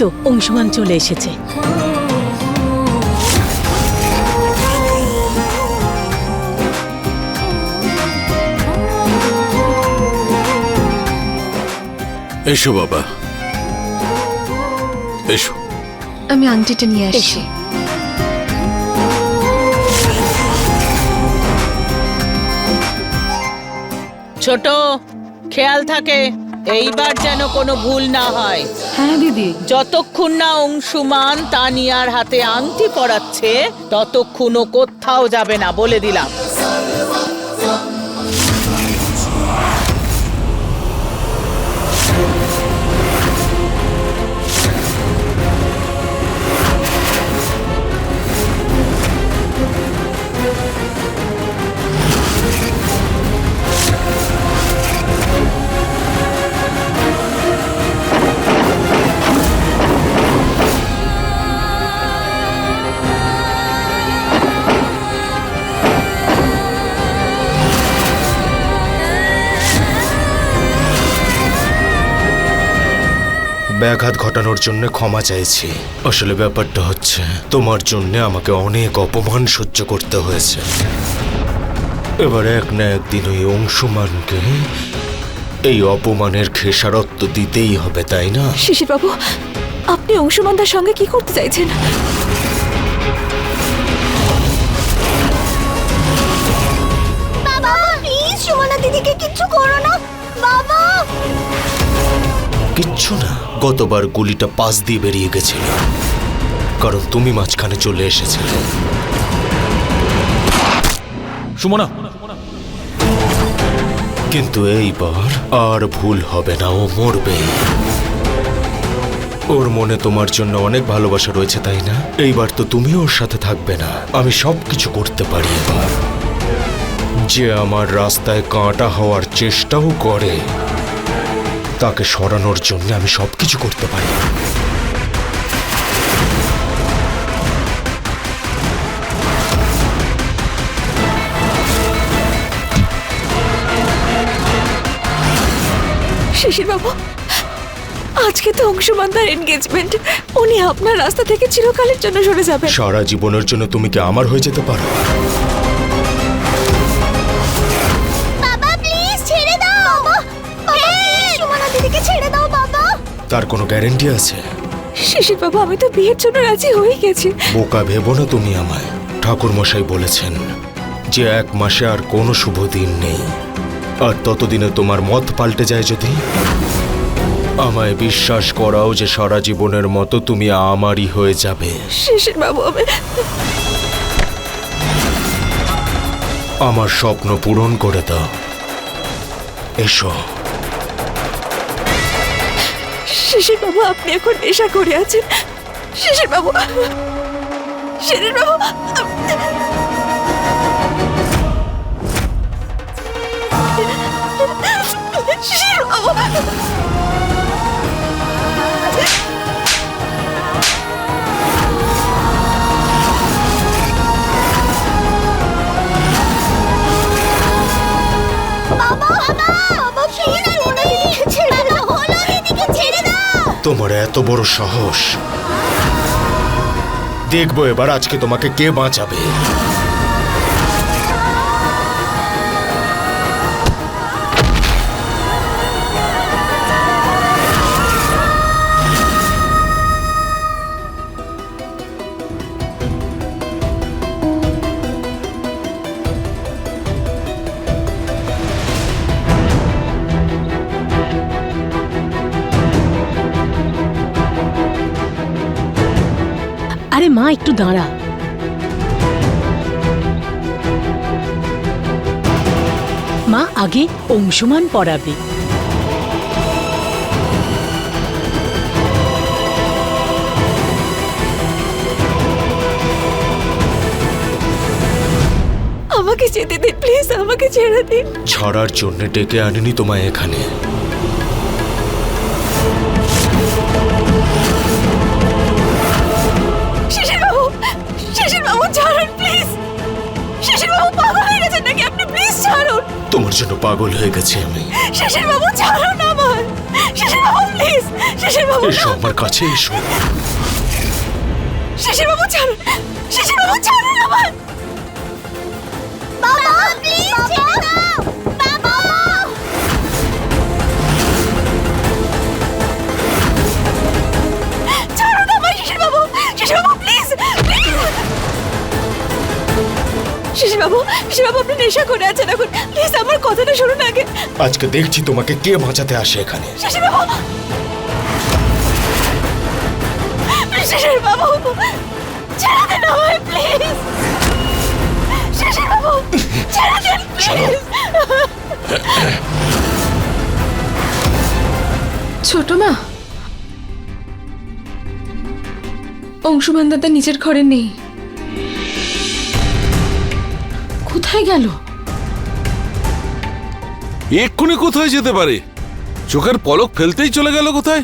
তো অংশুমান চলে এসেছে। এসো বাবা, এসো। আমি আংটিটা নিয়ে আসছি। এসো। ছোট, খেয়াল থাকে এইবার যেন কোনো ভুল না হয়। হ্যাঁ দিদি। যতক্ষণ না অংশুমান তানিয়ার হাতে আংটি পরাচ্ছে ততক্ষণও কোথাও যাবে না, বলে দিলাম। ব্যাঘাত ঘটানোর জন্য ক্ষমা চাইছি। আসলে ব্যাপারটা হচ্ছে তোমার জন্য আমাকে অনেক অপমান সহ্য করতে হয়েছে। এবার এক না একদিন ওই অংশুমানকে এই অপমানের খেসারত দিতেই হবে, তাই না? শিশির বাবু, আপনি অংশুমানদার সঙ্গে কি করতে চাইছেন? বাবা প্লিজ সুমনা দিদিকে কিচ্ছু করো না বাবা। কিচ্ছু না, গতবার গুলিটা পাশ দিয়ে বেরিয়ে গেছিল কারণ তুমি মাঝখানে চলে এসেছিলে। সুমনা, কিন্তু এইবার আর ভুল হবে না, ও মরবে। ওর মনে তোমার জন্য অনেক ভালোবাসা রয়েছে, তাই না? এইবার তো তুমি ওর সাথে থাকবে না। আমি সবকিছু করতে পারি এবার। যে আমার রাস্তায় কাঁটা হওয়ার চেষ্টাও করে তাকে সরানোর জন্য আমি সবকিছু করতে পারি। শিশির বাবু, আজকে তো অংশুমানদার এনগেজমেন্ট। উনি আপনার রাস্তা থেকে চিরকালের জন্য সরে যাবেন। সারা জীবনের জন্য তুমি কি আমার হয়ে যেতে পারো? বাবা প্লিজ ছেড়ে দাও বাবা, প্লিজ সুমনা দিদিকে ছেড়ে দাও বাবা। তার কোনো গ্যারেন্টি আছে? শিশির বাবু, আমি তো বিয়ের জন্য রাজি হয়ে গেছি। বোকা ভেবো না তুমি আমায়। ঠাকুর মশাই বলেছেন যে 1 মাসে আর কোনো শুভ দিন নেই, আর ততদিনে তোমার মত পাল্টে যায় যদি। আমায় বিশ্বাস করাও যে সারা জীবনের মতো তুমি আমারই হয়ে যাবে। শিশির বাবু, আমার স্বপ্ন পূরণ করে দাও। এসো। শিশির বাবু, আপনি এখন নেশা করে আছেন। শিশির বাবু, শিশির বাবু, শিশির বাবু। বাবা প্লিজ সুমনা দিদিকে ছেড়ে দাও, হলো দিদিকে ছেড়ে দাও। তোমার এত বড় সাহস! দেখবো এবার আজকে তোমাকে কে বাঁচাবে। আরে মা, একটু দাঁড়া। মা আগে অংশুমান পড়াবে। আমাকে যেতে দিন প্লিজ, আমাকে ছেড়ে দিন। ছাড়ার জন্য ডেকে আনিনি তোমায় এখানে। শিশির বাবু, শিশির বাবু ছাড়ুন প্লিজ। শিশির বাবু পাগল হয়ে গেছেন নাকি আপনি? প্লিজ ছাড়ুন। তোমার জন্য পাগল হয়ে গেছি আমি। শিশির বাবু ছাড়ুন আমার। শিশির বাবু প্লিজ, শিশির বাবু, এসো আমার কাছে এসো। শিশির বাবু ছাড়ুন, শিশির বাবু ছাড়ুন আমায়। বাবা প্লিজ ছেড়ে দাও বাবা। ছাড়ুন আমায় শিশির বাবু, শিশির বাবু প্লিজ, প্লিজ। শিশির বাবু, শিশির বাবু আপনি নেশা করে আছেন এখন, প্লিজ আমার কথাটা শুনুন আগে। আজকে দেখছি তোমাকে কে বাঁচাতে আসে এখানে। শিশির বাবু, শিশির বাবু ছেড়ে দিন আমায় প্লিজ। শিশির বাবু ছেড়ে দিন প্লিজ। ছোট মা, অংশুমান দাদা নিজের ঘরে নেই, কোথায় গেল? এক্ষুনি কোথায় যেতে পারে? চোখের পলক ফেলতেই চলে গেল কোথায়?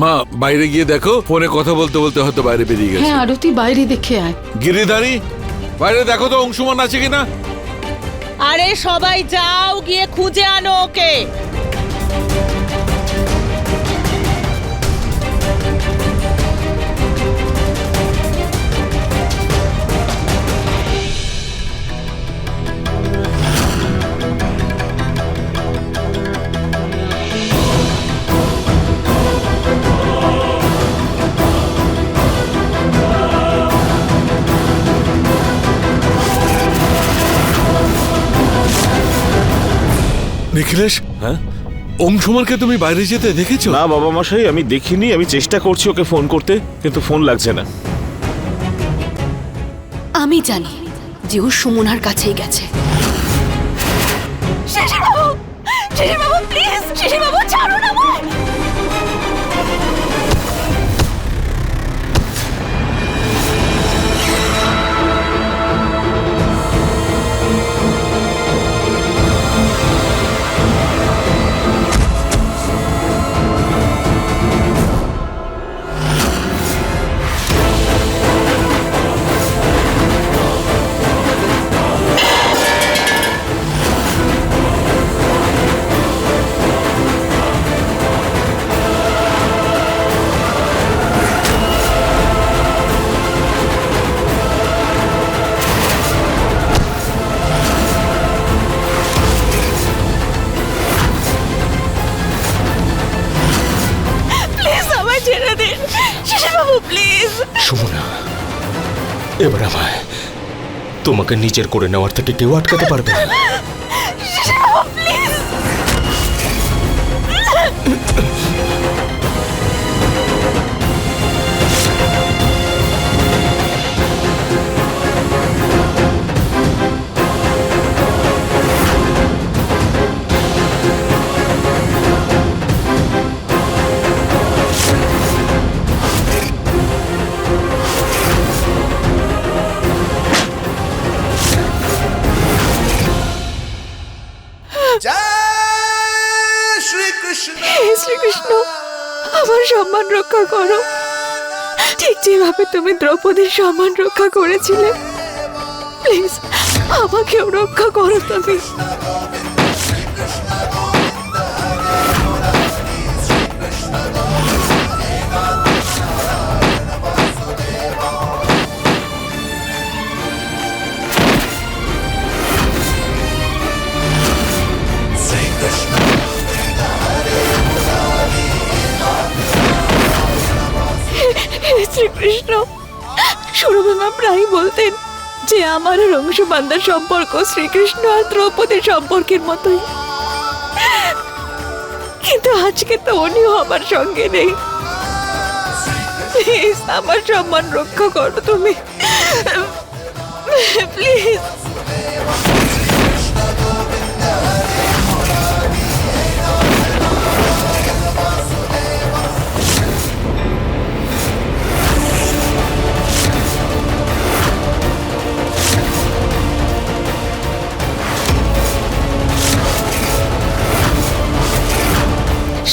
মা বাইরে গিয়ে দেখো, ফোনে কথা বলতে বলতে হয়তো বাইরে বেরিয়ে গেছে। হ্যাঁ আরতি, বাইরে দেখে আয়। গিরিধারী, বাইরে দেখো তো অংশুমান আছে কিনা। আরে সবাই যাও, গিয়ে খুঁজে আনো ওকে। নিখিলেশ, হ্যাঁ অংশুমানকে তুমি বাইরে যেতে দেখেছো? না বাবা মশাই, আমি দেখিনি। আমি চেষ্টা করছি ওকে ফোন করতে, কিন্তু ফোন লাগছে না। আমি জানি যে ও সুমনার কাছেই গেছে। শিশির বাবু, শিশির বাবু প্লিজ, শিশির বাবু ছাড়ুন আমায়। ছেড়ে দিন শিশির বাবু প্লিজ। সুমনা, এবার আমায় তোমাকে নিজের করে নেওয়ার থেকে কেউ আটকাতে পারবে না। শিশির বাবু প্লিজ। শ্রীকৃষ্ণ, আমার সম্মান রক্ষা করো, ঠিক যেভাবে তুমি দ্রৌপদীর সম্মান রক্ষা করেছিলে। প্লিজ আমাকেও রক্ষা করো তুমি। শ্রীকৃষ্ণ, সুরভিমা প্রায় বলতেন যে আমার আর অংশুমানদার সম্পর্ক শ্রীকৃষ্ণ আর দ্রৌপদীর সম্পর্কের মতোই, কিন্তু আজকে তো উনিও আমার সঙ্গে নেই। প্লিজ আমার সম্মান রক্ষা করো তুমি, please.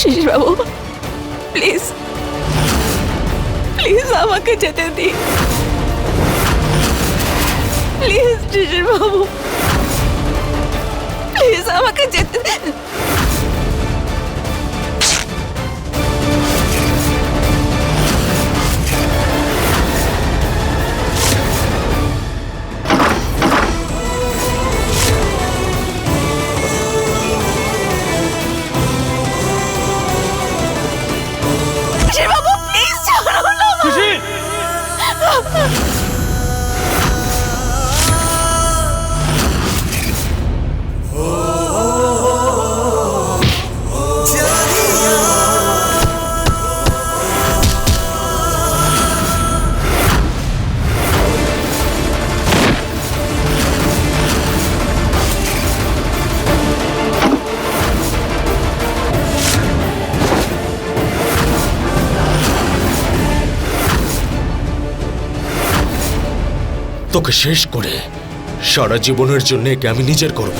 Shishir Babu please, please আমাকে যেতে দিন, প্লিজ শিশির বাবু, প্লিজ আমাকে যেতে দিন। তোকে শেষ করে সারা জীবনের জন্য একে আমি নিজের করব।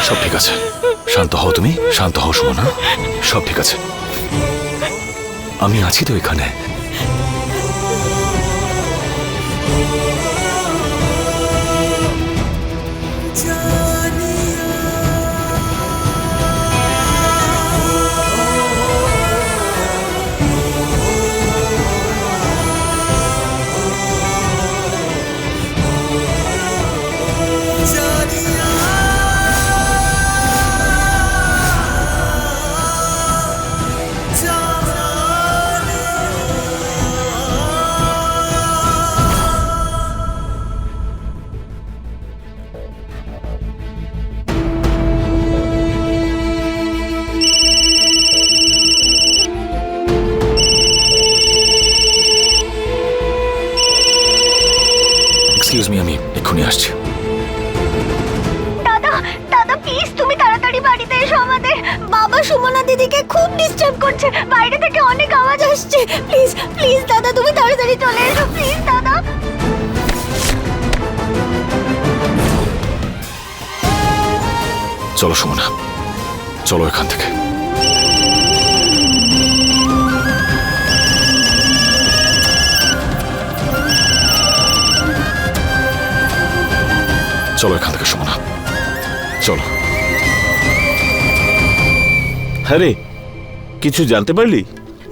সব ঠিক আছে, শান্ত হও তুমি, শান্ত হও সুমনা, সব ঠিক আছে, আমি আছি তো এখানে। এক্সকিউজ মি, আমি এক্ষুনি আসছি। দাদা দাদা প্লিজ তুমি তাড়াতাড়ি বাড়িতে এসো, আমাদের বাবা সুমনা দিদিকে খুব ডিস্টার্ব করছে, বাইরে থেকে অনেক আওয়াজ আসছে। প্লিজ প্লিজ দাদা তুমি তাড়াতাড়ি চলে এসো, প্লিজ দাদা। চলো সুমনা, চলো এখান থেকে। চলো এখান থেকে সুমনা, চলো। হ্যাঁ রে, কিছু জানতে পারলি?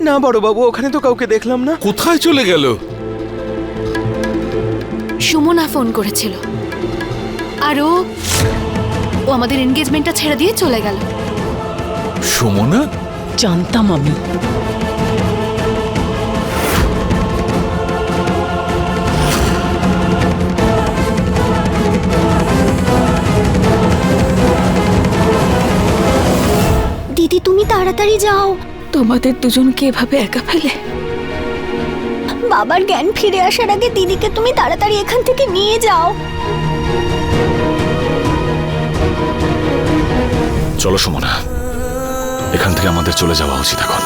না বড়বাবু, ওখানে তো কাউকে দেখলাম না। কোথায় চলে গেল? সুমনা ফোন করেছিল আর ও আমাদের এনগেজমেন্টটা ছেড়ে দিয়ে চলে গেল। সুমনা? জানতাম আমি। দিদি তুমি তাড়াতাড়ি যাও, তোমাদের দুজনকে এভাবে একা ফেলে বাবার জ্ঞান ফিরে আসার আগে দিদিকে তুমি তাড়াতাড়ি এখান থেকে নিয়ে যাও। চলো সুমনা, এখান থেকে আমাদের চলে যাওয়া উচিত এখন।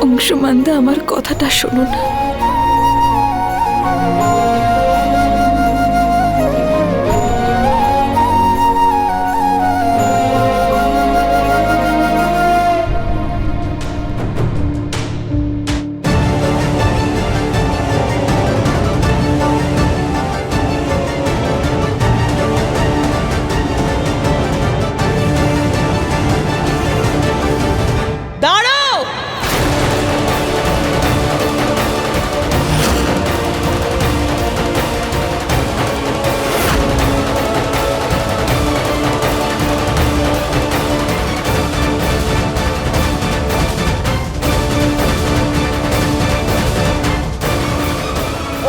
অংশুমানদা আমার কথাটা শুনুন, দাঁড়াও।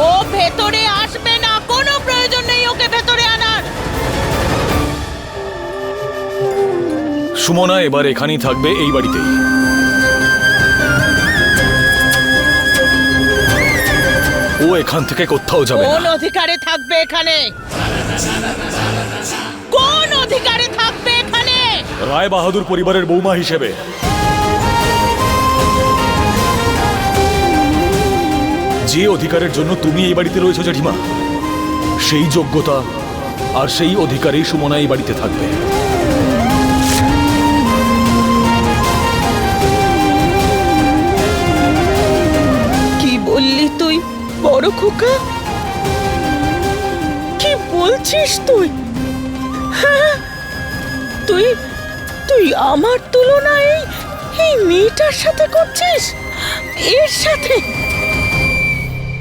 ও ভেতরে আসবে না, কোনো প্রয়োজন নেই ওকে ভেতরে আনার। সুমনা এবার এখানেই থাকবে, এই বাড়িতেই। ও এখান থেকে কোথাও যাবে কোন না। অধিকারে থাকবে এখানে? কোন অধিকারে থাকবে এখানে? রায় বাহাদুর পরিবারের বৌমা হিসেবে। যে অধিকারের জন্য তুমি এই বাড়িতে রয়েছো জেঠিমা, সেই যোগ্যতা আর সেই অধিকারেই সুমনা এই বাড়িতে থাকবে। কি বললি তুই বড় খোকা? কি বলছিস তুই? হ্যাঁ, তুই তুই আমার তুলনায় এই মেয়েটার সাথে করছিস, এর সাথে?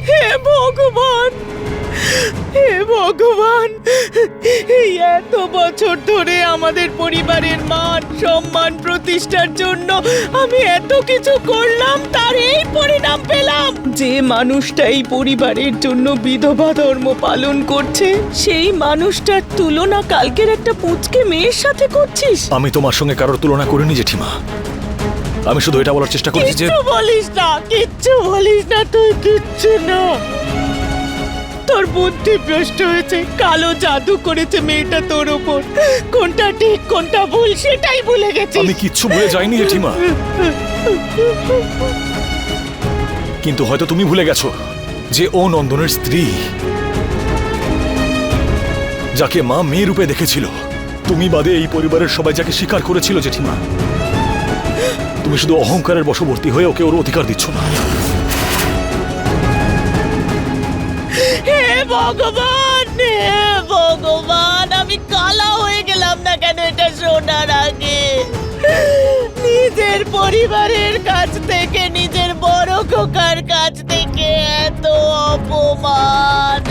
হে ভগবান, হে ভগবান, এই এত বছর ধরে আমাদের পরিবারের মান সম্মান প্রতিষ্ঠার জন্য আমি এত কিছু করলাম, তার এই পরিণাম পেলাম। যে মানুষটা এই পরিবারের জন্য বিধবা ধর্ম পালন করছে, সেই মানুষটার তুলনা কালকের একটা পুঁচকে মেয়ের সাথে করছিস? আমি তোমার সঙ্গে কারোর তুলনা করিনি জেঠিমা, আমি শুধু এটা বলার চেষ্টা করছি যে কিচ্ছু বলিস না, কিচ্ছু বলিস না, তুই কিচ্ছু না। তোর বুদ্ধি ভ্রষ্ট হয়েছে, কালো জাদু করেছে মেয়েটা তোর ওপর। কোনটা ঠিক কোনটা ভুল সেটাই ভুলে গেছিস। আমি কিচ্ছু ভুলে যাইনি জেঠিমা, কিন্তু হয়তো তুমি ভুলে গেছো যে ও নন্দনের স্ত্রী, যাকে মা মেয়ে রূপে দেখেছিল। তুমি বাদে এই পরিবারের সবাই যাকে স্বীকার করেছিল জেঠিমা, তুমি শুধু অহংকারের বশবর্তী হয়ে ওকে ওর অধিকার দিচ্ছ না। হে ভগবান, হে ভগবান, আমি কালা হয়ে গেলাম না কেন এটা শোনার আগে? নিজের পরিবারের কাছ থেকে, নিজের বড় খোকার কাছ থেকে এত অপমান।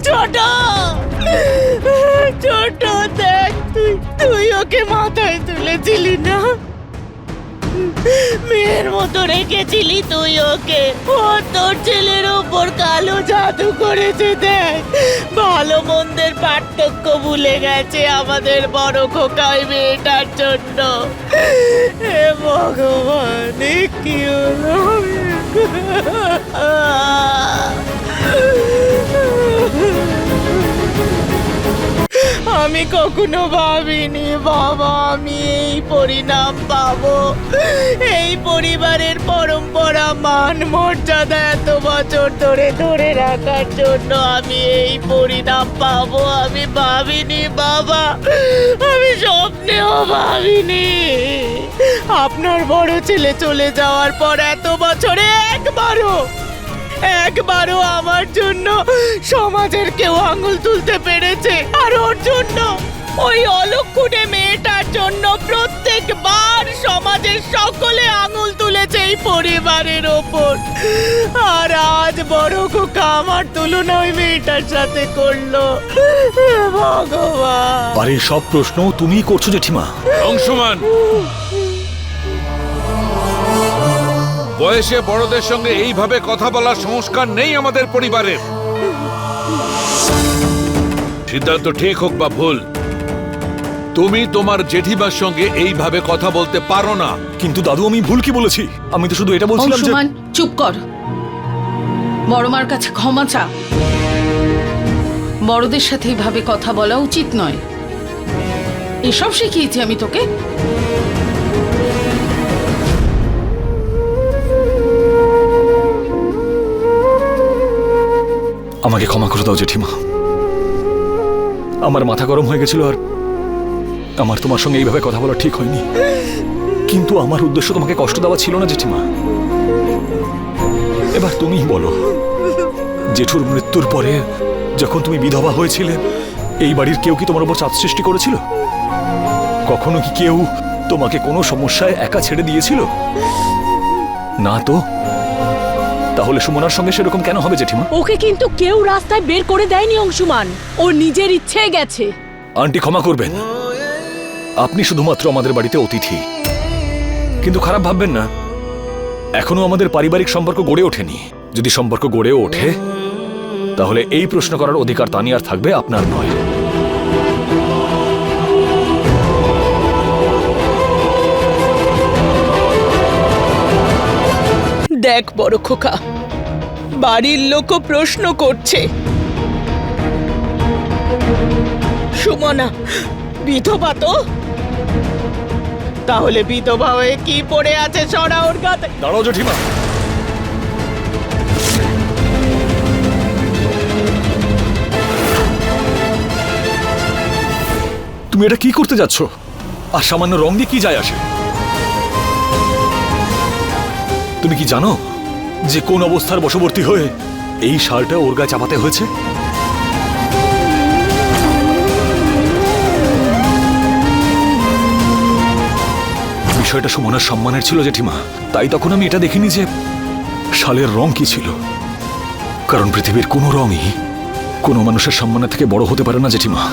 ছোট ছোট, দেখ তুই ওকে মাথায় তুলেছিলি না, মেয়ের মতো রেখেছিলি তুই ওকে। ও তোর ছেলের ওপর কালো জাদু করেছে। দেখ, ভালো মন্দের পার্থক্য ভুলে গেছে আমাদের বড় খোকা ওই মেয়েটার জন্য। হে ভগবান, এ কি হলো? আমি কখনো ভাবিনি বাবা আমি এই পরিণাম পাবো। এই পরিবারের পরম্পরা মান মর্যাদা এত বছর ধরে ধরে রাখার জন্য আমি এই পরিণাম পাবো আমি ভাবিনি বাবা, আমি স্বপ্নেও ভাবিনি। আপনার বড় ছেলে চলে যাওয়ার পর এত বছরে একবারও আমার জন্য সমাজের কেউ আঙুল তুলতে পেরেছে? আর ওর জন্য, ওই অলক্ষণে মেয়েটার জন্য প্রত্যেকবার সমাজের সকলে আঙুল তুলেছে এই পরিবারের ওপর। আর আজ বড় খোকা আমার তুলনা ওই মেয়েটার সাথে করলো। ভগবান, আর এই সব প্রশ্ন তুমিই করছো জেঠিমা। অংশমান, বয়সে বড়দের সঙ্গে এইভাবে কথা বলার সংস্কার নেই আমাদের পরিবারের। সিদ্ধান্ত ঠিক হোক বা ভুল, তুমি তোমার জেঠিমার সঙ্গে এইভাবে কথা বলতে পারো না। কিন্তু দাদু, আমি ভুল কি বলেছি? আমি তো শুধু এটা বলছিলাম যে অংশুমান, চুপ কর। বড় মার কাছে ক্ষমা চা। বড়দের সাথে এইভাবে কথা বলা উচিত নয়। এসব শিখিয়েছি আমি তোকে? আমাকে ক্ষমা করে দাও জেঠিমা, আমার মাথা গরম হয়ে গেছিল আর আমার তোমার সঙ্গে এইভাবে কথা বলা ঠিক হয়নি। কিন্তু আমার উদ্দেশ্য তোমাকে কষ্ট দেওয়া ছিল না জেঠিমা। এবার তুমিই বলো, জেঠুর মৃত্যুর পরে যখন তুমি বিধবা হয়েছিলে, এই বাড়ির কেউ কি তোমার উপর চাপ সৃষ্টি করেছিল? কখনো কি কেউ তোমাকে কোনো সমস্যায় একা ছেড়ে দিয়েছিল? না তো। তাহলে সুমনার সঙ্গে সেরকম কেন হবে জেঠিমা? ওকে কিন্তু কেউ রাস্তায় বের করে দেয়নি অংশুমান, ও নিজের ইচ্ছে গেছে। আন্টি ক্ষমা করবেন, আপনি শুধুমাত্র আমাদের বাড়িতে অতিথি। কিন্তু খারাপ ভাববেন না, এখনো আমাদের পারিবারিক সম্পর্ক গড়ে ওঠেনি। যদি সম্পর্ক গড়ে ওঠে তাহলে এই প্রশ্ন করার অধিকার তানিয়ার থাকবে, আপনার নয়। দেখ বড় খোকা, বাড়ির লোকও প্রশ্ন করছে, সুমনা বিধবা তো? তাহলে বিধবা হয়ে কি পড়ে আছে? সরা ওর গাতে। দাঁড়াও জেঠিমা, তুমি এটা কি করতে যাচ্ছ? আর সামান্য রং দিয়ে কি যায় আসে? তুমি কি জানো যে কোন অবস্থার বশবর্তী হয়ে এই শালটা ওর গায়ে চাপাতে হয়েছে? বিষয়টা সুমনার সম্মানের ছিল জেঠিমা, তাই তখন আমি এটা দেখিনি যে শালের রং কি ছিল। কারণ পৃথিবীর কোনো রঙই কোনো মানুষের সম্মানের থেকে বড় হতে পারে না জেঠিমা।